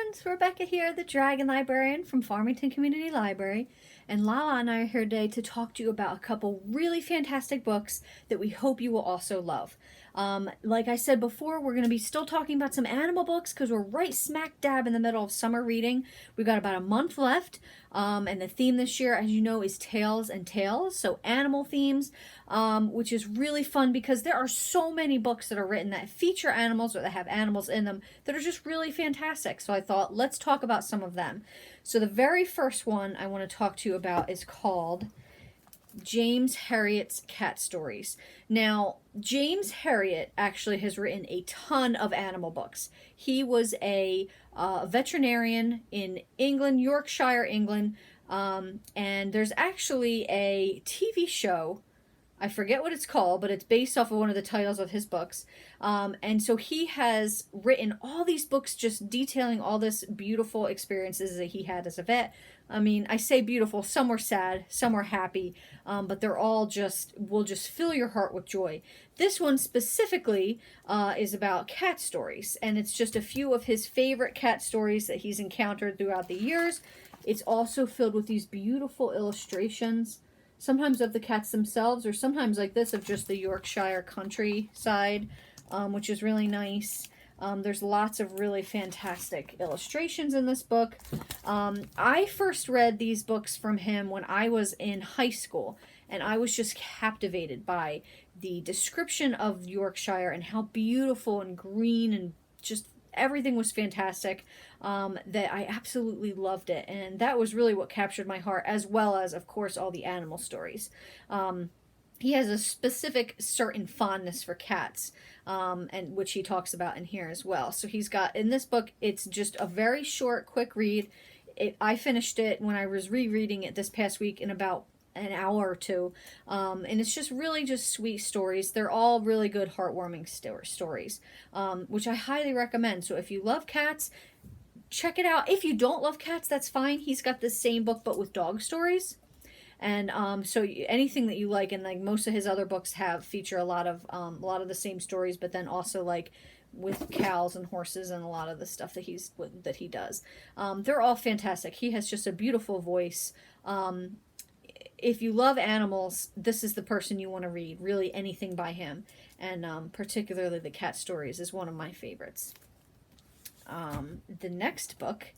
friends, Rebecca here, the Dragon Librarian from Farmington Community Library, and Lala and I are here today to talk to you about a couple really fantastic books that we hope you will also love. Like I said before, we're going to be still talking about some animal books because we're right smack dab in the middle of summer reading. We've got about a month left, and the theme this year, as you know, is Tales and Tales, so animal themes, which is really fun because there are so many books that are written that feature animals or that have animals in them that are just really fantastic. So I thought, let's talk about some of them. So the very first one I want to talk to you about is called James Herriot's Cat Stories. Now, James Herriot actually has written a ton of animal books. He was a veterinarian in England, Yorkshire, England, and there's actually a TV show. I forget what it's called, but it's based off of one of the titles of his books. And so he has written all these books just detailing all this beautiful experiences that he had as a vet. I mean, I say beautiful, some were sad, some were happy, but they're all will just fill your heart with joy. This one specifically is about cat stories, and it's just a few of his favorite cat stories that he's encountered throughout the years. It's also filled with these beautiful illustrations, sometimes of the cats themselves, or sometimes like this of just the Yorkshire countryside, which is really nice. There's lots of really fantastic illustrations in this book. I first read these books from him when I was in high school, and I was just captivated by the description of Yorkshire and how beautiful and green and just everything was fantastic, that I absolutely loved it. And that was really what captured my heart, as well as, of course, all the animal stories. He has a specific certain fondness for cats, and which he talks about in here as well. So he's got, in this book, it's just a very short, quick read. I finished it when I was rereading it this past week in about an hour or two, and it's just really just sweet stories. They're all really good, heartwarming stories, which I highly recommend. So if you love cats, check it out. If you don't love cats, that's fine. He's got the same book but with dog stories, and so anything that you like, and like most of his other books feature a lot of the same stories, but then also like with cows and horses and a lot of the stuff that he does. They're all fantastic. He has just a beautiful voice. If you love animals, this is the person you want to read. Really, anything by him, and particularly the cat stories is one of my favorites. The next book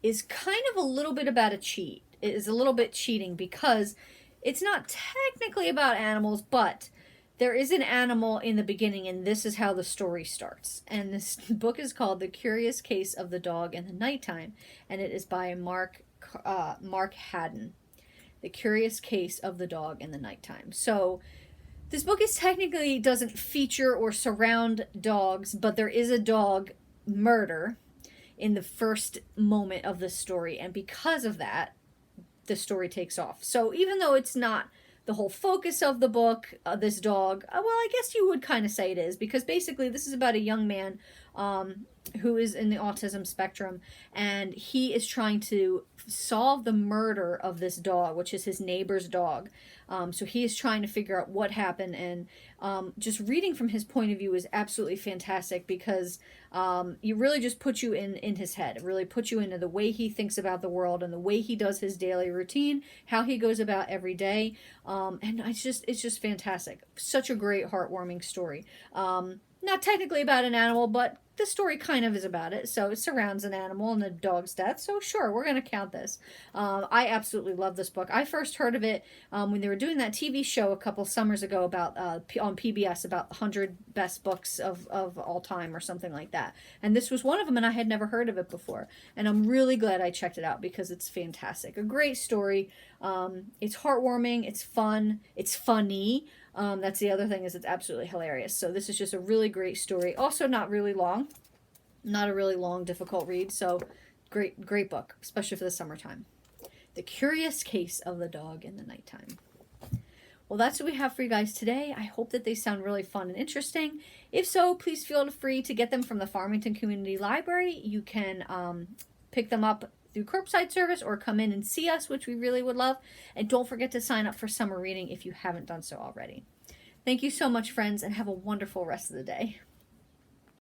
is kind of a little bit about a cheat. It is a little bit cheating because it's not technically about animals, but there is an animal in the beginning, and this is how the story starts. And this book is called The Curious Case of the Dog in the Nighttime, and it is by Mark Haddon. The Curious Case of the Dog in the Nighttime. So this book technically doesn't feature or surround dogs, but there is a dog murder in the first moment of the story, and because of that, the story takes off. So even though it's not the whole focus of the book, this dog, well, I guess you would kind of say it is, because basically this is about a young man who is in the autism spectrum, and he is trying to solve the murder of this dog, which is his neighbor's dog. So he is trying to figure out what happened, and just reading from his point of view is absolutely fantastic because you really just put you in his head. It really puts you into the way he thinks about the world and the way he does his daily routine, how he goes about every day, and it's just fantastic. Such a great, heartwarming story. Not technically about an animal, but the story kind of is about it. So it surrounds an animal and a dog's death. So sure, we're going to count this. I absolutely love this book. I first heard of it when they were doing that TV show a couple summers ago about on PBS about 100 best books of all time or something like that. And this was one of them, and I had never heard of it before. And I'm really glad I checked it out because it's fantastic. A great story. It's heartwarming. It's fun. It's funny. That's the other thing, is it's absolutely hilarious. So this is just a really great story. Also not really long. Not a really long, difficult read. So great book, especially for the summertime. The Curious Case of the Dog in the Nighttime. Well, that's what we have for you guys today. I hope that they sound really fun and interesting. If so, please feel free to get them from the Farmington Community Library. You can pick them up through curbside service or come in and see us, which we really would love. And don't forget to sign up for summer reading if you haven't done so already. Thank you so much, friends, and have a wonderful rest of the day.